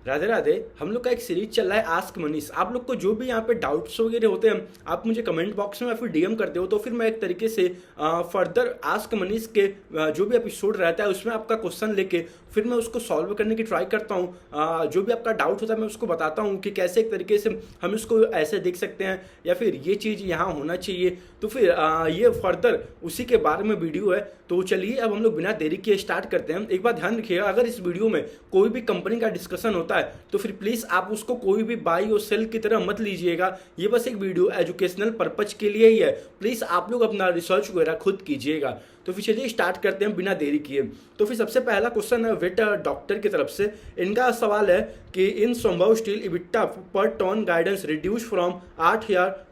राधे राधे। हम लोग का एक सीरीज चल रहा है आस्क मनीष। आप लोग को जो भी यहाँ पे डाउट्स वगैरह होते हैं आप मुझे कमेंट बॉक्स में या फिर डीएम करते हो, तो फिर मैं एक तरीके से फर्दर आस्क मनीष के जो भी एपिसोड रहता है उसमें आपका क्वेश्चन लेके फिर मैं उसको सॉल्व करने की ट्राई करता हूँ। जो भी आपका डाउट होता है मैं उसको बताता हूँ कि कैसे एक तरीके से हम इसको ऐसे देख सकते हैं या फिर ये चीज़ यहाँ होना चाहिए। तो फिर ये फर्दर उसी के बारे में वीडियो है। तो चलिए अब हम लोग बिना देरी किए स्टार्ट करते हैं। एक बात ध्यान रखिएगा, अगर इस वीडियो में कोई भी कंपनी का डिस्कशन होता है तो फिर प्लीज़ आप उसको कोई भी बाई और सेल की तरह मत लीजिएगा। ये बस एक वीडियो एजुकेशनल पर्पज के लिए ही है। प्लीज़ आप लोग अपना रिसर्च वगैरह खुद कीजिएगा। तो फिर चलिए स्टार्ट करते हैं बिना देरी किए। तो फिर सबसे पहला क्वेश्चन है वेट डॉक्टर की तरफ से। इनका सवाल है कि इन संभव स्टील इबिट्टा पर टन गाइडेंस रिड्यूस फ्रॉम 8,000।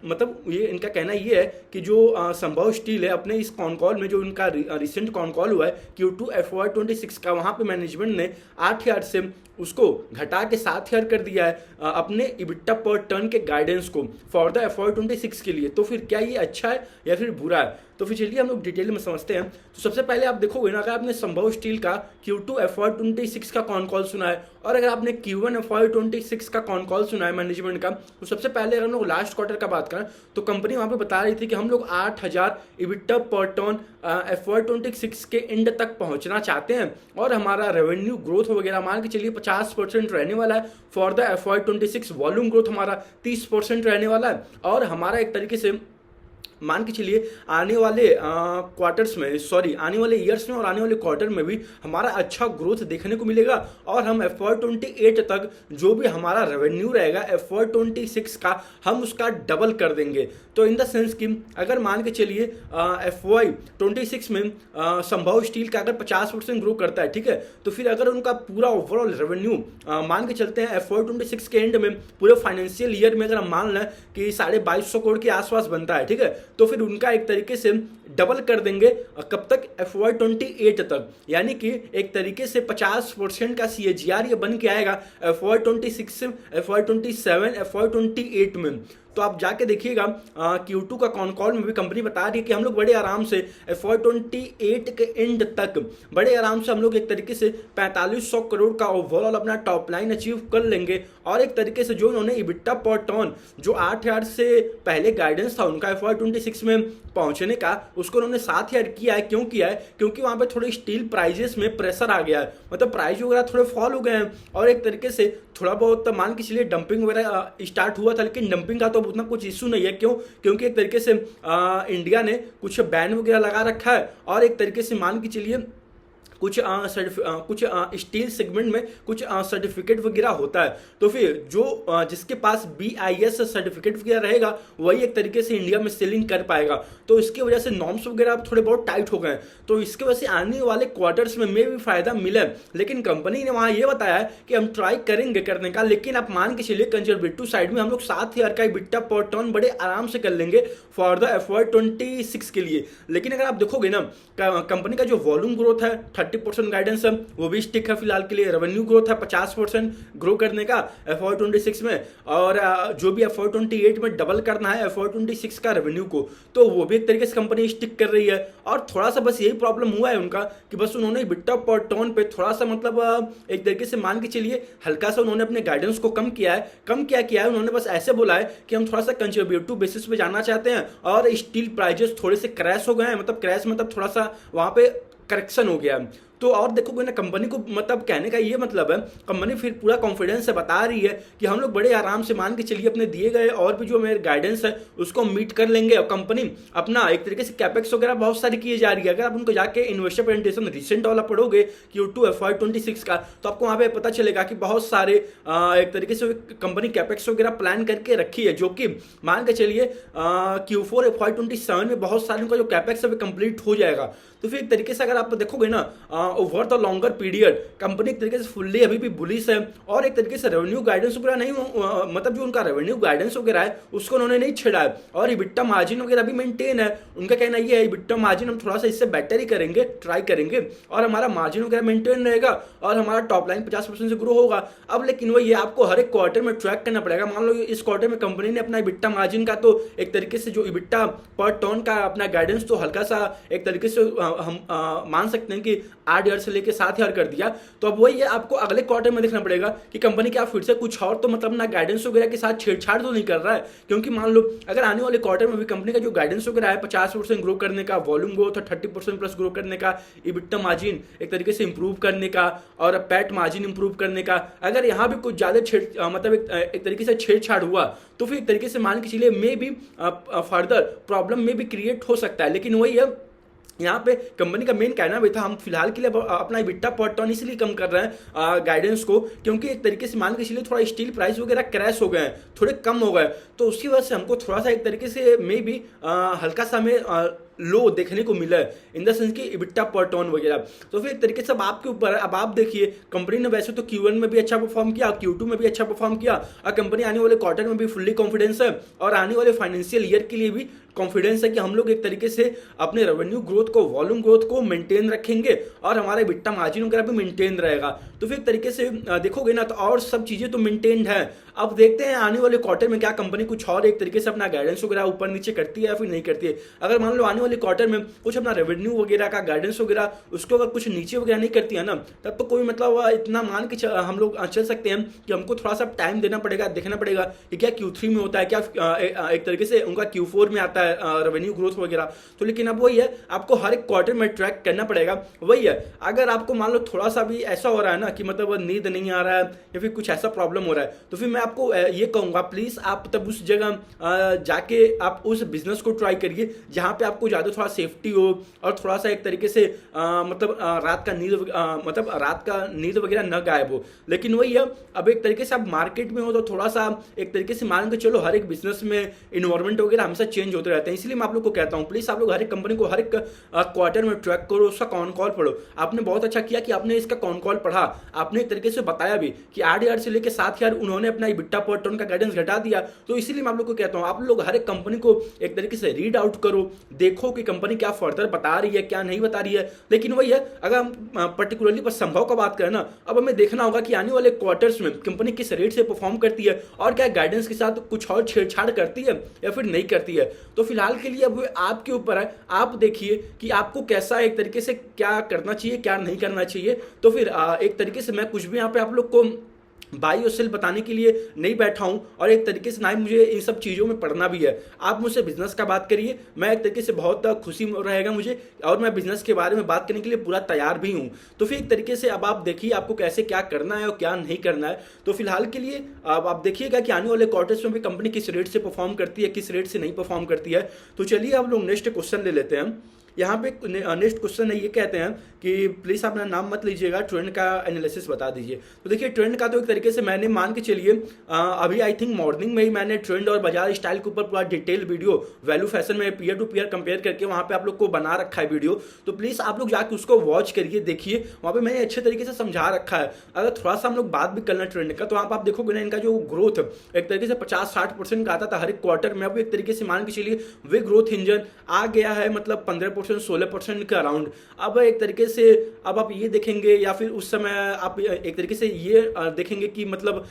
मतलब ये इनका कहना ये है कि जो संभव स्टील है अपने इस कॉन कॉल में, जो इनका रिसेंट कॉन कॉल हुआ है Q2 FY26 का, वहाँ पे मैनेजमेंट ने 8,000 से उसको घटा के 7,000 कर दिया है अपने इबिट्टा पर टन के गाइडेंस को फॉर द FY26 के लिए। तो फिर क्या ये अच्छा है या फिर बुरा है? तो फिर चलिए हम लोग डिटेल में समझते हैं। तो सबसे पहले आप देखोगे ना, अगर आपने संभव स्टील का Q2 FY26 का कॉन कॉल सुना है और अगर आपने Q1 FY26 का कॉन कॉल सुना है मैनेजमेंट का, तो सबसे पहले अगर हम लोग लास्ट क्वार्टर का बात करें तो कंपनी वहाँ पे बता रही थी कि हम लोग 8,000 इबिट्टा पर टन FY26 के एंड तक पहुँचना चाहते हैं और हमारा रेवेन्यू ग्रोथ वगैरह मान के चलिए 50% रहने वाला है। For the FY26 volume growth हमारा 30% रहने वाला है और हमारा एक तरीके से मान के चलिए आने वाले क्वार्टर्स में, सॉरी आने वाले ईयर्स में और आने वाले क्वार्टर में भी हमारा अच्छा ग्रोथ देखने को मिलेगा और हम FY28 तक जो भी हमारा रेवेन्यू रहेगा FY26 का हम उसका डबल कर देंगे। तो इन द सेंस कि अगर मान के चलिए FY26 में संभव स्टील का अगर 50% ग्रो करता है, ठीक है, तो फिर अगर उनका पूरा ओवरऑल रेवेन्यू मान के चलते हैं FY26 के एंड में पूरे फाइनेंशियल ईयर में अगर हम मान लें कि 2250 करोड़ के आसपास बनता है, ठीक है, तो फिर उनका एक तरीके से डबल कर देंगे। कब तक? FY28 तक। यानी कि एक तरीके से 50% का CAGR ये बन के आएगा FY26, FY27, FY28 में। तो आप जाके देखिएगा Q2 का कॉन कॉल में भी कंपनी बता रही है कि हम लोग बड़े आराम से FY28 के एंड तक बड़े आराम से हम लोग एक तरीके से 4500 करोड़ का ओवरऑल अपना टॉप लाइन अचीव कर लेंगे। और एक तरीके से जो उन्होंने इबिट्टा पर टन जो 8,000 से पहले गाइडेंस था उनका FY26 में पहुंचने का, उसको उन्होंने 7,000 किया है। क्यों किया है? क्योंकि वहां पे थोड़ी स्टील प्राइजेस में प्रेशर आ गया है, मतलब प्राइस वगैरह थोड़े फॉल हो गए हैं और एक तरीके से थोड़ा बहुत मान के चलिए डंपिंग वगैरह स्टार्ट हुआ था, लेकिन डंपिंग का तो उतना कुछ इशू नहीं है। क्यों? क्योंकि एक तरीके से इंडिया ने कुछ बैन वगैरह लगा रखा है और एक तरीके से मान के चलिए कुछ स्टील सेगमेंट में कुछ सर्टिफिकेट वगैरह होता है। तो फिर जो जिसके पास BIS सर्टिफिकेट वगैरह रहेगा वही एक तरीके से इंडिया में सेलिंग कर पाएगा। तो इसकी वजह से नॉर्म्स वगैरह थोड़े बहुत टाइट हो गए, तो इसकी वजह से आने वाले क्वार्टर्स में भी फायदा मिले। लेकिन कंपनी ने वहाँ ये बताया है कि हम ट्राई करेंगे करने का, लेकिन आप मान के चलिए कंजर्वेटिव साइड में हम लोग 7,000 का इबिट्टा पर टन बड़े आराम से कर लेंगे फॉर द FY26 के लिए। लेकिन अगर आप देखोगे ना कंपनी का जो वॉल्यूम ग्रोथ है 30% गाइडेंस है वो भी स्टिक है फिलहाल के लिए। रेवेन्यू ग्रोथ है 50% ग्रो करने का FY26 में, और जो भी FY28 में डबल करना है FY26 का रेवेन्यू को, तो वो भी एक तरीके से कंपनी स्टिक कर रही है। और थोड़ा सा बस यही प्रॉब्लम हुआ है उनका कि बस उन्होंने इबिट्टा पर टन पे थोड़ा सा मतलब एक तरीके से मान के चलिए हल्का सा उन्होंने अपने गाइडेंस को कम किया है। कम क्या किया है उन्होंने? बस ऐसे बोला है कि हम थोड़ा सा कंजर्वेटिव बेसिस पे जाना चाहते हैं और स्टील प्राइजेस थोड़े से क्रैश हो गए हैं, मतलब क्रैश मतलब थोड़ा सा वहां पे करेक्शन हो गया। तो और देखोगे ना कंपनी को मतलब कहने का ये मतलब है, कंपनी फिर पूरा कॉन्फिडेंस से बता रही है कि हम लोग बड़े आराम से मान के चलिए अपने दिए गए और भी जो मेरे गाइडेंस है उसको मीट कर लेंगे। और कंपनी अपना एक तरीके से कैपेक्स वगैरह बहुत सारी किए जा रही है। अगर आप उनको जाके इन्वेस्टर प्रेजेंटेशन रिसेंट वाला पढ़ोगे Q2 FY26 का, तो आपको वहां पे पता चलेगा कि बहुत सारे एक तरीके से कंपनी कैपेक्स वगैरह प्लान करके रखी है, जो कि मान के चलिए Q4 FY27 में बहुत सारे उनका जो कैपेक्स है वो कंप्लीट हो जाएगा। तो फिर एक तरीके से अगर आप देखोगे ना over the longer period company एक तरीके से फुल्ली अभी भी बुलिश है और एक तरीके से रेवेन्यू गाइडेंस वगैरह नहीं मतलब जो उनका रेवेन्यू गाइडेंस वगैरह है उसको उन्होंने नहीं छेड़ा है और इबिट्टा मार्जिन वगैरह भी मेंटेन है। उनका कहना ये है इबिट्टा मार्जिन हम थोड़ा सा इससे बेटर ही करेंगे, ट्राई करेंगे और हमारा मार्जिन वगैरह मेंटेन रहेगा और हमारा टॉप लाइन 50% से ग्रो होगा। अब लेकिन वही आपको हर एक क्वार्टर में ट्रैक करना पड़ेगा। मान लो इस क्वार्टर में कंपनी ने अपना इबिट्टा मार्जिन का तो एक तरीके से जो इबिट्टा पर टन का अपना गाइडेंस तो हल्का सा एक तरीके से हम मान सकते हैं कि 8 ईयर से लेकर 7 ईयर कर दिया, तो अब वही है, आपको अगले क्वार्टर में देखना पड़ेगा कि कंपनी क्या फिर से कुछ और तो मतलब ना गाइडेंस वगैरह के साथ छेड़छाड़ तो नहीं कर रहा है। क्योंकि मान लो अगर आने वाले क्वार्टर में भी कंपनी का जो गाइडेंस वगैरह है 50% ग्रो करने का, वॉल्यूम ग्रोथ और 30% प्लस ग्रो करने का, इबिट्टा मार्जिन एक तरीके से इंप्रूव करने का और पैट मार्जिन इंप्रूव करने का, अगर यहाँ भी कुछ ज्यादा मतलब एक तरीके से छेड़छाड़ हुआ तो फिर एक तरीके से मान के चलिए मे भी फर्दर प्रॉब्लम में भी क्रिएट हो सकता है। लेकिन वही है, यहाँ पे कंपनी का मेन कहना भी था हम फिलहाल के लिए अपना इबिट्टा पर टन इसलिए कम कर रहे हैं गाइडेंस को, क्योंकि एक तरीके से मान के चलिए थोड़ा स्टील प्राइस वगैरह क्रैश हो गए हैं, थोड़े कम हो गए, तो उसकी वजह से हमको थोड़ा सा एक तरीके से मे भी हल्का सा में लो देखने को मिला है इन द सेंस कि इबिट्टा पर टन वगैरह। तो फिर एक तरीके से अब आपके ऊपर है, अब आप देखिए कंपनी ने वैसे तो Q1 में भी अच्छा परफॉर्म किया, Q2 में भी अच्छा परफॉर्म किया, और कंपनी आने वाले क्वार्टर में भी फुल्ली कॉन्फिडेंस है और आने वाले फाइनेंशियल ईयर के लिए भी कॉन्फिडेंस है कि हम लोग एक तरीके से अपने रेवेन्यू ग्रोथ को, वॉल्यूम ग्रोथ को मेंटेन रखेंगे और हमारा इबिट्टा मार्जिन वगैरह भी मेंटेन रहेगा। तो फिर एक तरीके से देखोगे ना तो और सब चीजें तो मेंटेन्ड है। अब देखते हैं आने वाले क्वार्टर में क्या कंपनी कुछ और एक तरीके से अपना गाइडेंस वगैरह ऊपर नीचे करती है या फिर नहीं करती है। अगर मान लो आने वाले क्वार्टर में कुछ अपना रेवेन्यू वगैरह का गाइडेंस वगैरह उसको अगर कुछ नीचे वगैरह नहीं करती है ना, तब तो कोई मतलब इतना मान के हम लोग चल सकते हैं कि हमको थोड़ा सा टाइम देना पड़ेगा, देखना पड़ेगा कि क्या Q3 में होता है, क्या एक तरीके से उनका Q4 में आता है रेवेन्यू ग्रोथ वगैरह। तो लेकिन अब वही है, आपको हर एक क्वार्टर में ट्रैक करना पड़ेगा। वही है, अगर आपको मान लो थोड़ा सा भी ऐसा हो रहा है ना कि मतलब नींद नहीं आ रहा है या फिर कुछ ऐसा प्रॉब्लम हो रहा है, तो फिर मैं आपको ये कहूंगा प्लीज आप तब उस जगह जाके आप उस बिजनेस को ट्राई करिए जहां पे आपको ज्यादा थोड़ा सेफ्टी हो और थोड़ा सा एक तरीके से मतलब रात का नींद वगैरह न गायब हो। लेकिन वही है, अब एक तरीके से आप मार्केट में हो तो थोड़ा सा एक तरीके से मान के चलो हर एक बिजनेस में इन्वायरमेंट वगैरह हमेशा चेंज होते रहते हैं। इसलिए मैं आप लोग को कहता हूं प्लीज आप लोग हर एक कंपनी को हर एक क्वार्टर में ट्रैक करो, उसका कॉन कॉल पढ़ो। आपने बहुत अच्छा किया कि आपने इसका कॉन कॉल पढ़ा, आपने एक तरीके से बताया भी कि 8 ईयर से लेकर 7 ईयर उन्होंने अपना इबिट्टा पर टन का गाइडेंस घटा दिया। तो इसीलिए मैं आप लोग को कहता हूं आप लोग हर एक कंपनी को एक तरीके से रीड आउट करो, देखो कि कंपनी क्या फर्दर बता रही है क्या नहीं बता रही है। लेकिन वही है, अगर हम पर्टिकुलरली बस संभव का बात करें ना, अब हमें देखना होगा कि आने वाले क्वार्टर्स में कंपनी किस रेट से परफॉर्म करती है और क्या गाइडेंस के साथ कुछ और छेड़छाड़ करती है या फिर नहीं करती है। तो फिलहाल के लिए अब आपके ऊपर है, आप देखिए कि आपको कैसा एक तरीके से क्या करना चाहिए क्या नहीं करना चाहिए। तो फिर एक तरीके से मैं कुछ भी यहाँ पे आप लोग को बाई और सेल बताने के लिए नहीं बैठा हूं और एक तरीके से ना ही मुझे इन सब चीज़ों में पढ़ना भी है। आप मुझसे बिजनेस का बात करिए, मैं एक तरीके से बहुत खुशी रहेगा मुझे और मैं बिजनेस के बारे में बात करने के लिए पूरा तैयार भी हूं। तो फिर एक तरीके से अब आप देखिए आपको कैसे क्या करना है और क्या नहीं करना है। तो फिलहाल के लिए अब आप देखिएगा कि आने वाले क्वार्टर्स में भी कंपनी किस रेट से परफॉर्म करती है, किस रेट से नहीं परफॉर्म करती है। तो चलिए अब लोग नेक्स्ट क्वेश्चन ले लेते हैं। यहाँ पे नेक्स्ट क्वेश्चन है, ये कहते हैं कि प्लीज अपना नाम मत लीजिएगा, ट्रेंड का एनालिसिस बता दीजिए। तो देखिए ट्रेंड का तो एक तरीके से मैंने मान के चलिए अभी आई थिंक मॉर्निंग में ही मैंने ट्रेंड और बाजार स्टाइल के ऊपर पूरा डिटेल वीडियो वैल्यू फैशन में पीयर टू पीयर कंपेयर करके वहां पे आप लोग को बना रखा है वीडियो। तो प्लीज आप लोग जाके उसको वॉच करिए, देखिए वहां पे मैंने अच्छे तरीके से समझा रखा है। अगर थोड़ा सा हम लोग बात भी करना ट्रेंड का, तो वहां पर आप देखोगे ना इनका जो ग्रोथ एक तरीके से 50-60% का आता था हर एक क्वार्टर में, अब एक तरीके से मान के चलिए वे ग्रोथ इंजन आ गया है मतलब 15% 16% के अराउंड। अब एक तरीके से अब आप ये देखेंगे या फिर उस समय आप एक तरीके से ये देखेंगे कि मतलब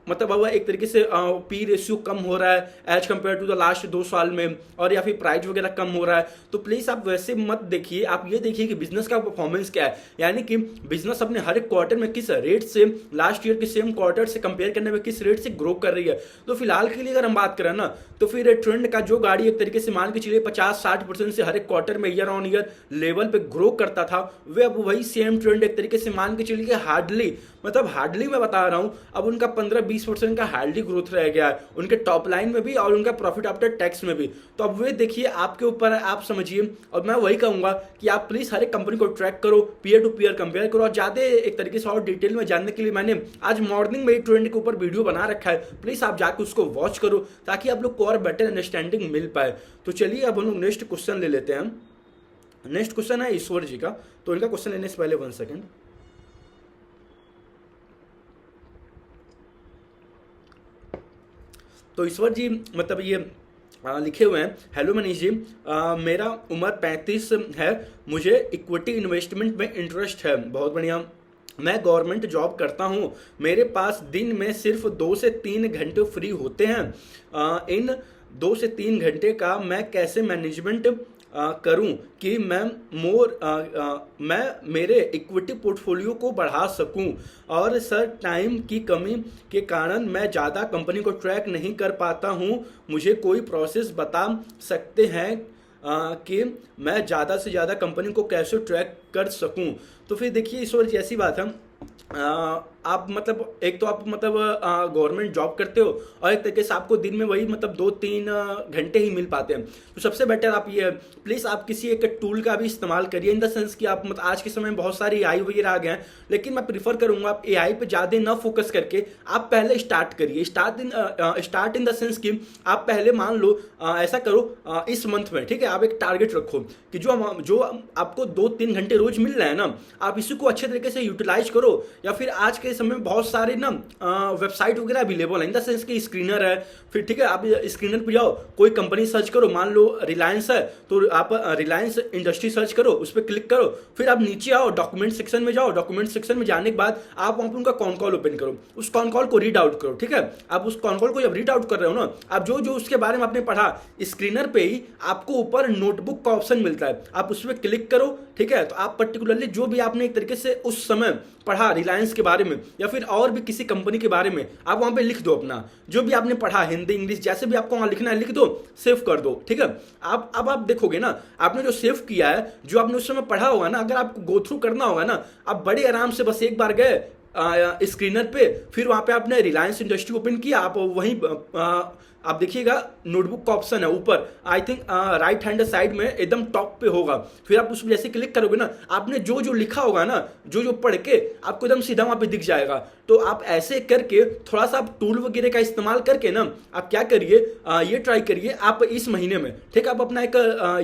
अब एक तरीके से पी रेशियो कम हो रहा है as compare to the last 2 साल में, और या फिर प्राइस वगैरह कम हो रहा है। तो प्लीज आप वैसे मत देखिए, आप ये देखिए कि बिजनेस का परफॉर्मेंस क्या है, यानी कि बिजनेस अपने हर एक क्वार्टर में किस रेट से लास्ट ईयर के सेम क्वार्टर से कंपेयर करने में किस रेट से ग्रो कर रही है। तो फिलहाल के लिए अगर हम बात करें ना, तो फिर ट्रेंड का जो गाड़ी एक तरीके से मान के चलिए 50-60% से हर एक क्वार्टर में ईयर ऑन ईयर लेवल पे ग्रो करता था, वे अब वही सेम ट्रेंड एक तरीके से मान के चलिए हार्डली मैं बता रहा हूं, अब उनका 15-20% का हार्डली ग्रोथ रह गया है उनके टॉप लाइन में भी और उनका प्रॉफिट आफ्टर टैक्स में भी। तो अब वे देखिए आपके ऊपर है, आप समझिए। और मैं वही कहूंगा कि आप प्लीज हर एक कंपनी को ट्रैक करो, पीयर टू पीयर कंपेयर करो, और ज्यादा एक तरीके से और डिटेल में जानने के लिए मैंने आज मॉर्निंग में ट्रेंड के ऊपर वीडियो बना रखा है। प्लीज आप जाकर उसको वॉच करो ताकि आप लोग को और बेटर अंडरस्टैंडिंग मिल पाए। तो चलिए अब हम लोग नेक्स्ट क्वेश्चन ले लेते हैं। नेक्स्ट क्वेश्चन है ईश्वर जी का, तो इनका क्वेश्चन लेने से पहले 1 सेकेंड। तो ईश्वर जी मतलब ये लिखे हुए हैं, हेलो मनीष जी, मेरा उम्र 35 है, मुझे इक्विटी इन्वेस्टमेंट में इंटरेस्ट है। बहुत बढ़िया। मैं गवर्नमेंट जॉब करता हूँ, मेरे पास दिन में सिर्फ 2 से 3 घंटे फ्री होते हैं। इन 2 से 3 घंटे का मैं कैसे मैनेजमेंट करूं कि मैं मेरे इक्विटी पोर्टफोलियो को बढ़ा सकूं। और सर टाइम की कमी के कारण मैं ज़्यादा कंपनी को ट्रैक नहीं कर पाता हूं। मुझे कोई प्रोसेस बता सकते हैं कि मैं ज़्यादा से ज़्यादा कंपनी को कैसे ट्रैक कर सकूं? तो फिर देखिए इस और ऐसी बात है, आप मतलब एक तो आप मतलब गवर्नमेंट जॉब करते हो और एक तरीके से आपको दिन में वही मतलब 2-3 घंटे ही मिल पाते हैं। तो सबसे बेटर आप ये प्लीज़ आप किसी एक टूल का भी इस्तेमाल करिए, इन द सेंस कि आप मतलब आज के समय में बहुत सारे एआई वगैरह आ गए हैं, लेकिन मैं प्रीफर करूंगा आप एआई पे ज़्यादा ना फोकस करके आप पहले स्टार्ट करिए। स्टार्ट इन द सेंस कि आप पहले मान लो ऐसा करो इस मंथ में, ठीक है, आप एक टारगेट रखो कि जो आपको 2-3 घंटे रोज मिल रहा है ना, आप इसी को अच्छे तरीके से यूटिलाइज करो। या फिर आज के समय में बहुत सारे ना वेबसाइट वगैरह अवेलेबल है, इन द सेंस कि स्क्रीनर है, फिर ठीक है आप स्क्रीनर पे जाओ, कोई कंपनी सर्च करो, मान लो रिलायंस है तो आप रिलायंस इंडस्ट्री सर्च करो, उस पर क्लिक करो, फिर आप नीचे आओ डॉक्यूमेंट सेक्शन में जाओ, डॉक्यूमेंट सेक्शन में जाने के बाद आप वहाँ पर उनका कॉन कॉल ओपन करो, उस कॉन कॉल को रीड आउट करो। ठीक है, आप उस कॉन कॉल को जब रीड आउट कर रहे हो ना, आप जो जो उसके बारे में आपने पढ़ा, स्क्रीनर पे ही आपको ऊपर नोटबुक का ऑप्शन मिलता है, आप उस पर क्लिक करो। ठीक है, तो आप पर्टिकुलरली जो भी आपने एक तरीके से उस समय पढ़ा रिलायंस के बारे में या फिर और भी किसी कंपनी के बारे में, आप वहां पे लिख दो अपना जो भी आपने पढ़ा, हिंदी इंग्लिश जैसे भी आपको वहां लिखना है लिख दो, सेव कर दो। ठीक है, अब आप देखोगे ना आपने जो सेव किया है, जो आपने उस समय पढ़ा होगा ना, अगर आपको गो थ्रू करना होगा ना, आप बड़े आराम से बस एक बार गए स्क्रीनर पे, फिर वहां पे आपने रिलायंस इंडस्ट्री ओपन किया, आप वहीं आप देखिएगा नोटबुक का ऑप्शन है ऊपर, I think right hand side में एकदम टॉप पे होगा, फिर आप उसमें जैसे क्लिक करोगे ना, आपने जो जो लिखा होगा ना, जो जो पढ़ के आपको एकदम सीधा वहां पे दिख जाएगा। तो आप ऐसे करके थोड़ा सा आप टूल वगैरह का इस्तेमाल करके ना, आप क्या करिए, ये ट्राई करिए आप इस महीने में, ठीक है, आप अपना एक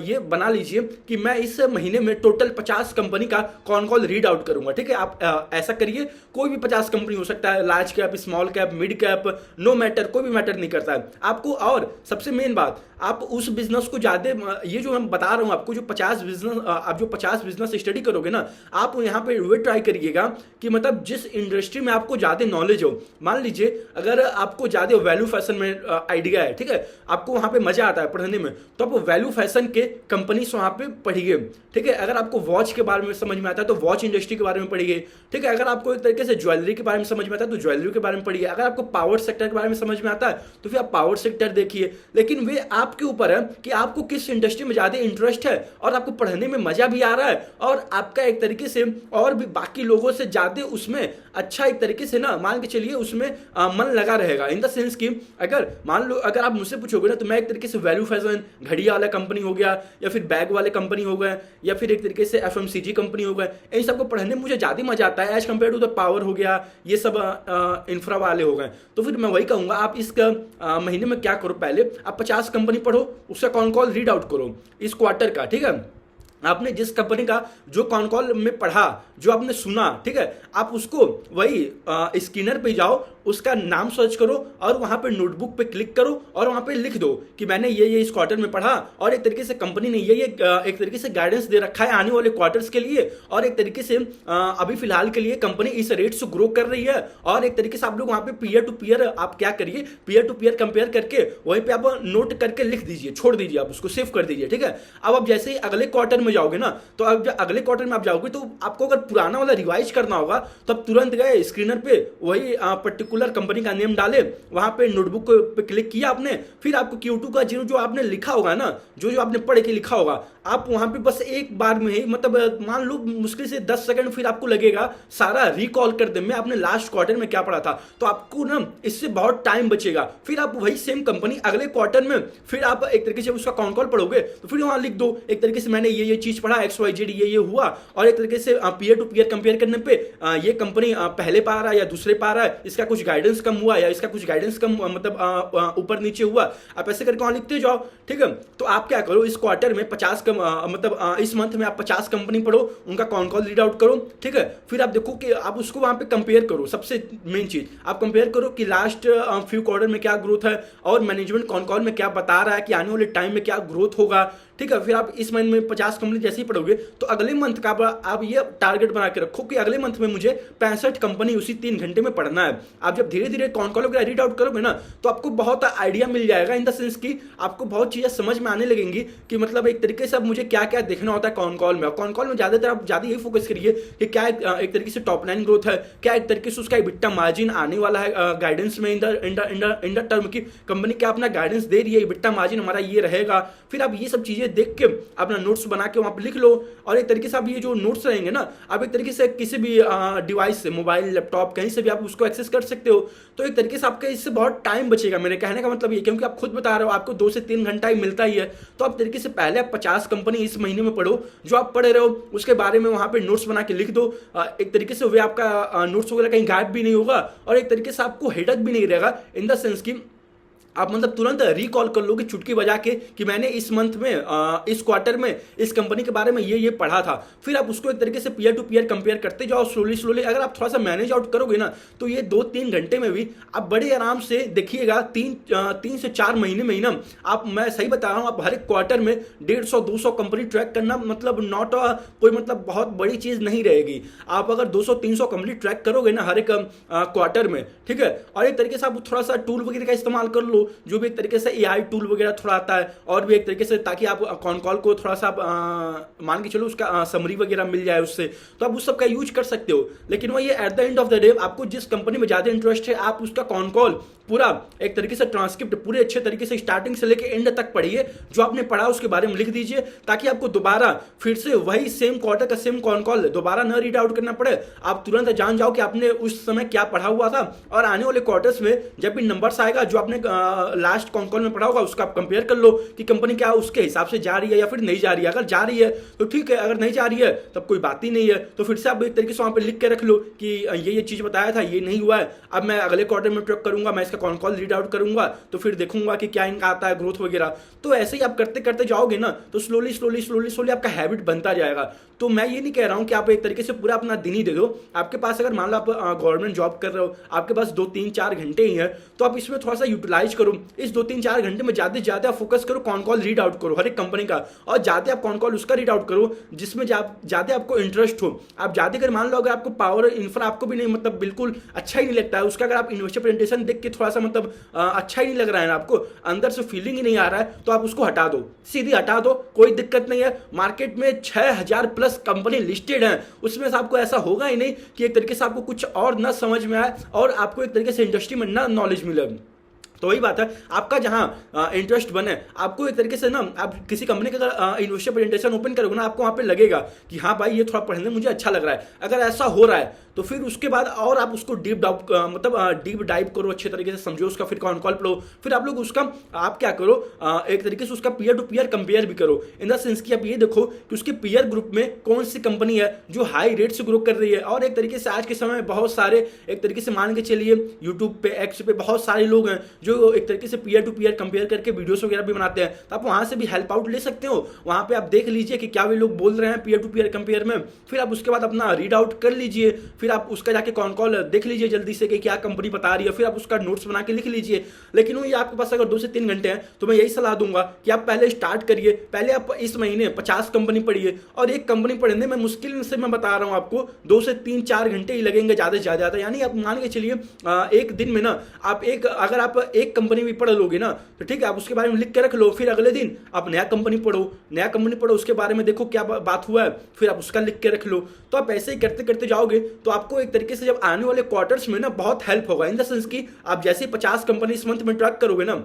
ये बना लीजिए कि मैं इस महीने में टोटल 50 कंपनी का कॉन कॉल रीड आउट करूंगा। ठीक है, आप ऐसा करिए, कोई भी 50 कंपनी हो सकता है, large cap, small cap, mid cap, no matter, कोई भी मैटर नहीं करता है आपको। और सबसे मेन बात, आप उस बिजनेस को ज्यादा, ये जो मैं बता रहा हूं आपको, जो 50 बिजनेस, आप जो 50 बिजनेस स्टडी करोगे ना, आप यहां पे वे ट्राई करिएगा कि मतलब जिस इंडस्ट्री में आपको ज्यादा नॉलेज हो, मान लीजिए अगर आपको ज्यादा वैल्यू फैशन में आइडिया है, ठीक है, आपको वहां पे मजा आता है पढ़ने में, तो आप वैल्यू फैशन के कंपनीज वहां पे पढ़िए। ठीक है, अगर आपको वॉच के बारे में समझ में आता है तो वॉच इंडस्ट्री के बारे में पढ़िए। ठीक है, अगर आपको एक तरीके से ज्वेलरी के बारे में समझ में आता है तो ज्वेलरी के बारे में पढ़िए। अगर आपको पावर सेक्टर के बारे में समझ में आता है तो फिर आप पावर सेक्टर देखिए। लेकिन वे आपके ऊपर है कि आपको किस इंडस्ट्री में ज्यादा इंटरेस्ट है और आपको पढ़ने में मजा भी आ रहा है और आपका एक तरीके से और भी बाकी लोगों से ज्यादा उसमें अच्छा एक तरीके से ना, मान के चलिए उसमें मन लगा रहेगा। इन द सेंस कि अगर मान लो अगर आप मुझसे पूछोगे ना, तो मैं एक तरीके से वैल्यू फैशन, घड़ी वाला कंपनी हो गया या फिर बैग वाले कंपनी हो गए या फिर एक तरीके से एफएमसीजी कंपनी हो गए, इन सबको पढ़ने में मुझे ज्यादा मजा आता है as compare to the power हो गया, ये सब इंफ्रा वाले हो गए। तो फिर मैं वही कहूंगा, आप इस महीने में क्या करो, पहले आप 50 कंपनी पढ़ो, उसका कॉन कॉल रीड आउट करो इस क्वार्टर का। ठीक है, आपने जिस कंपनी का जो कॉन कॉल में पढ़ा, जो आपने सुना, ठीक है, आप उसको वही स्क्रीनर पे जाओ, उसका नाम सर्च करो और वहां पे नोटबुक पे क्लिक करो और वहां पे लिख दो कि मैंने ये इस क्वार्टर में पढ़ा और एक तरीके से कंपनी ने ये एक तरीके से गाइडेंस दे रखा है आने वाले क्वार्टर्स के लिए, और एक तरीके से अभी फिलहाल के लिए कंपनी इस रेट से ग्रो कर रही है। और एक तरीके से आप लोग वहां पे पीयर टू पीयर आप क्या करिए, पीयर टू पीयर कंपेयर करके वहीं पे आप नोट करके लिख दीजिए, छोड़ दीजिए, आप उसको सेव कर दीजिए। ठीक है, अब आप जैसे ही अगले क्वार्टर में जाओगे ना, तो अब जब अगले क्वार्टर में आप जाओगे तो आपको अगर पुराना वाला रिवाइज करना होगा तो आप तुरंत गए स्क्रीनर पे, वही पर्टिकुलर कंपनी का नेम डाले, वहां पे नोटबुक पे क्लिक किया आपने, फिर आपको Q2 का जो जो आपने लिखा होगा ना, जो जो आपने पढ़ के लिखा होगा, आप वहां पे बस एक बार में ही मतलब मान लो मुश्किल से 10 सेकंड फिर आपको लगेगा सारा रिकॉल कर दे में आपने लास्ट क्वार्टर में क्या पढ़ा था। तो आपको ना इससे बहुत टाइम बचेगा। फिर आप वही सेम कंपनी अगले क्वार्टर में फिर आप एक तरीके से उसका कॉन कॉल पढ़ोगे तो फिर वहां लिख दो एक तरीके से मैंने ये चीज पढ़ा, XYZ ये हुआ, और एक तरीके से पीयर टू पीयर कंपेयर करने पे ये कंपनी पहले पा रहा है या दूसरे पा रहा है, इसका कुछ गाइडेंस कम हुआ या इसका कुछ गाइडेंस कम मतलब ऊपर नीचे हुआ, आप ऐसे करके वहां लिखते जाओ। ठीक है, तो आप क्या करो, इस क्वार्टर में 50 मतलब इस मंथ में आप 50 कंपनी पढ़ो, उनका कॉन कॉल रीड आउट करो। ठीक है, फिर आप देखो कि आप उसको वहां पे कंपेयर करो। सबसे मेन चीज आप कंपेयर करो कि लास्ट फ्यू क्वार्टर में क्या ग्रोथ है और मैनेजमेंट कॉन कॉल में क्या बता रहा है कि आने वाले टाइम में क्या ग्रोथ होगा। ठीक है, फिर आप इस महीने में 50 कंपनी जैसे ही पढ़ोगे तो अगले मंथ का आप ये टारगेट बना के रखो कि अगले मंथ में मुझे 65 कंपनी उसी 3 घंटे में पढ़ना है। आप जब धीरे धीरे कॉन कॉल वगैरह रीड आउट करोगे ना तो आपको बहुत आइडिया मिल जाएगा, इन द सेंस कि आपको बहुत चीजें समझ में आने लगेंगी कि मतलब एक तरीके से अब मुझे क्या क्या देखना होता है कॉन कॉल में। कॉन कॉल में ज्यादातर आप ज्यादा यही फोकस करिए कि क्या एक तरीके से टॉप लाइन ग्रोथ है, क्या एक तरीके से उसका EBITDA मार्जिन आने वाला है गाइडेंस में इन द टर्म की कंपनी क्या अपना गाइडेंस दे रही है, EBITDA मार्जिन हमारा ये रहेगा। फिर आप ये सब चीजें देख के अपना नोट्स बना के वहां पर लिख लो, और एक तरीके से आप ये जो नोट्स रहेंगे ना आप एक तरीके से किसी भी डिवाइस से, मोबाइल, लैपटॉप, कहीं से भी आप उसको एक्सेस कर सकते हो। तो एक तरीके से आपका इससे बहुत टाइम बचेगा, मेरे कहने का मतलब ये, क्योंकि आप खुद बता रहे हो आपको 2 से 3 घंटा ही मिलता ही है। तो आप तरीके से पहले आप 50 कंपनी इस महीने में पढ़ो, जो आप पढ़ रहे हो उसके बारे में वहां पे नोट्स बना के लिख दो। एक तरीके से वे आपका नोट्स वगैरह कहीं गायब भी नहीं होगा, और एक तरीके से आपको हेडक भी नहीं रहेगा, इन द सेंस की आप मतलब तुरंत रिकॉल कर लोगे चुटकी बजा के कि मैंने इस मंथ में इस क्वार्टर में इस कंपनी के बारे में ये पढ़ा था। फिर आप उसको एक तरीके से पीयर टू पीयर कंपेयर करते जाओ स्लोली। अगर आप थोड़ा सा मैनेज आउट करोगे ना तो ये 2-3 घंटे में भी आप बड़े आराम से देखिएगा 3 से 4 महीने में ही ना आप, मैं सही बता रहा हूँ, आप हर एक क्वार्टर में 150-200 कंपनी ट्रैक करना मतलब नॉट कोई मतलब बहुत बड़ी चीज नहीं रहेगी। आप अगर 200-300 कंपनी ट्रैक करोगे ना हर एक क्वार्टर में, ठीक है, और एक तरीके से आप थोड़ा सा टूल वगैरह का इस्तेमाल कर लो, जो भी एक तरीके से AI टूल वगैरह थोड़ा आता है, और भी एक तरीके से ताकि आप कॉन कॉल को थोड़ा सा मान के चलो उसका समरी वगैरह मिल जाए उससे, तो आप उस सब का यूज कर सकते हो। लेकिन वो ये at the end of the day आपको जिस कंपनी में ज्यादा इंटरेस्ट है आप उसका कॉन कॉल पूरा एक तरीके से ट्रांसक्रिप्ट पूरे अच्छे तरीके से स्टार्टिंग से लेके एंड तक पढ़िए, जो आपने पढ़ा उसके बारे में लिख दीजिए, ताकि आपको दोबारा फिर से वही सेम क्वार्टर का सेम कॉन कॉल दोबारा न रीड आउट करना पड़े। आप तुरंत जान जाओ कि आपने उस समय क्या पढ़ा हुआ था, और आने वाले क्वार्टर्स में जब भी नंबर्स आएगा जो आपने लास्ट कॉन कॉल में पढ़ा होगा उसका आप कंपेयर कर लो कि कंपनी क्या उसके हिसाब से जा रही है या फिर नहीं जा रही है। अगर जा रही है तो ठीक है, अगर नहीं जा रही है तब कोई बात ही नहीं है, तो फिर से आप एक तरीके से वहां पे लिख के रख लो कि ये चीज बताया था, ये नहीं हुआ है, अब मैं अगले क्वार्टर में ट्रैक करूंगा, मैं इसका कॉन कॉल रीड आउट करूंगा, तो फिर देखूंगा कि क्या इनका आता है ग्रोथ वगैरह। तो ऐसे ही आप करते करते जाओगे ना तो स्लोली आपका हैबिट बनता जाएगा। तो मैं ये नहीं कह रहा हूं कि आप एक तरीके से पूरा अपना दिन ही दे दो। आपके पास अगर मान लो आप गवर्नमेंट जॉब कर रहे हो, आपके पास 2-3-4 घंटे ही है, तो आप इसमें थोड़ा सा यूटिलाइज करो। इस 2-3-4 घंटे में ज्यादा से ज्यादा फोकस करो, कॉन कॉल रीड आउट करो हर एक कंपनी का, और ज्यादा आप कॉन कॉल उसका रीड आउट करो जिसमें ज्यादा आपको इंटरेस्ट हो। आप ज्यादा अगर मान लो अगर आपको पावर इंफ्रा आपको भी नहीं मतलब बिल्कुल अच्छा ही नहीं लगता है उसका, अगर आप इन्वेस्टर प्रेजेंटेशन देख के थोड़ा सा मतलब अच्छा ही नहीं लग रहा है ना, आपको अंदर से फीलिंग ही नहीं आ रहा है, तो आप उसको हटा दो, सीधी हटा दो, कोई दिक्कत नहीं है। मार्केट में 6000 प्लस कंपनी लिस्टेड है, उसमें से आपको ऐसा होगा ही नहीं कि एक तरीके से आपको कुछ और ना समझ में आए और आपको एक तरीके से इंडस्ट्री में ना नॉलेज मिले। तो वही बात है, आपका जहां इंटरेस्ट बने, आपको एक तरीके से ना आप किसी कंपनी का अगर इन्वेस्टर प्रेजेंटेशन ओपन करोगे ना, आपको वहां पे लगेगा कि हाँ भाई ये थोड़ा पढ़ने में मुझे अच्छा लग रहा है। अगर ऐसा हो रहा है तो फिर उसके बाद और आप उसको डीप डाइव करो, अच्छे तरीके से समझो उसका, फिर कॉन कॉल पढ़ो, फिर आप लोग उसका आप क्या करो एक तरीके से उसका पीयर टू पीयर कंपेयर भी करो, इन द सेंस कि आप ये देखो कि उसके पीयर ग्रुप में कौन सी कंपनी है जो हाई रेट से ग्रो कर रही है। और एक तरीके से आज के समय में बहुत सारे एक तरीके से मान के चलिए यूट्यूब पे, एक्स पे बहुत सारे लोग हैं जो एक तरीके से पीयर टू पीयर कंपेयर करके वीडियोस वगैरह भी बनाते हैं, तो आप वहां से भी हेल्प आउट ले सकते हो। वहां पे आप देख लीजिए कि क्या वे लोग बोल रहे हैं पीयर टू पीयर कंपेयर में, फिर आप उसके बाद अपना रीड आउट कर लीजिए, फिर आप उसका जाके कॉन कॉल देख लीजिए जल्दी से कि क्या कंपनी बता रही है, फिर आप उसका नोट्स बना के लिख लीजिए। लेकिन ये आपके पास अगर 2 से 3 घंटे हैं तो मैं यही सलाह दूंगा कि आप पहले स्टार्ट करिए, पहले आप इस महीने 50 कंपनी पढ़िए, और एक कंपनी पढ़ने में मुश्किल से मैं बता रहा हूं आपको 2 से 3-4 घंटे ही लगेंगे ज्यादा से ज्यादा। यानी आप मान के चलिए एक दिन में ना आप अगर आप एक कंपनी भी पढ़ लोगे ना तो ठीक है, आप उसके बारे में लिख के रख लो, फिर अगले दिन आप नया कंपनी पढ़ो, उसके बारे में देखो क्या बात हुआ है, फिर आप उसका लिख के रख लो। तो आप ऐसे ही करते करते जाओगे तो आपको एक तरीके से जब आने वाले क्वार्टर्स में ना बहुत हेल्प होगा, इन द सेंस कि आप जैसे 50 कंपनी इस मंथ में ट्रैक करोगे ना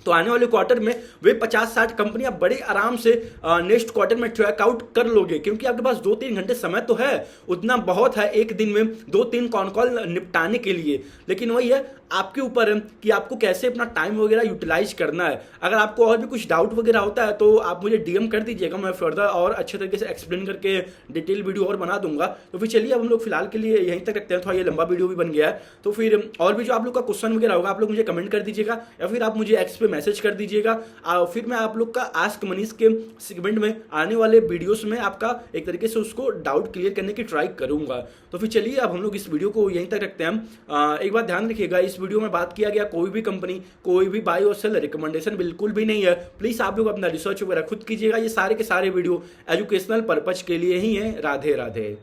तो आने वाले क्वार्टर में वे 50-60 कंपनी आप बड़े आराम से नेक्स्ट क्वार्टर में ट्रैक आउट कर लोगे, क्योंकि आपके पास 2-3 घंटे समय तो है, उतना बहुत है एक दिन में 2-3 कॉन कॉल निपटाने के लिए। लेकिन वही है आपके ऊपर है कि आपको कैसे अपना टाइम वगैरह यूटिलाइज करना है। अगर आपको और भी कुछ डाउट वगैरह होता है तो आप मुझे डीएम कर दीजिएगा, मैं फर्दर और अच्छे तरीके से एक्सप्लेन करके डिटेल वीडियो और बना दूंगा। तो फिर चलिए अब हम लोग फिलहाल के लिए यहीं तक रखते हैं, थोड़ा ये लंबा वीडियो भी बन गया है। तो फिर और भी जो आप लोग का क्वेश्चन वगैरह होगा आप लोग मुझे कमेंट कर दीजिएगा, या फिर आप मुझे एक्स पे मैसेज कर दीजिएगा। फिर मैं आप लोग का आस्क मनीष के सेगमेंट में आने वाले वीडियोस में आपका एक तरीके से उसको डाउट क्लियर करने की ट्राई करूंगा। तो फिर चलिए अब हम लोग इस वीडियो को यहीं तक रखते हैं। हम एक बात ध्यान रखिएगा, इस वीडियो में बात किया गया कोई भी कंपनी, कोई भी बाय और सेल रिकमेंडेशन बिल्कुल भी नहीं है। प्लीज आप लोग अपना रिसर्च वगैरह खुद कीजिएगा। ये सारे के सारे वीडियो एजुकेशनल पर्पज के लिए ही है। राधे राधे।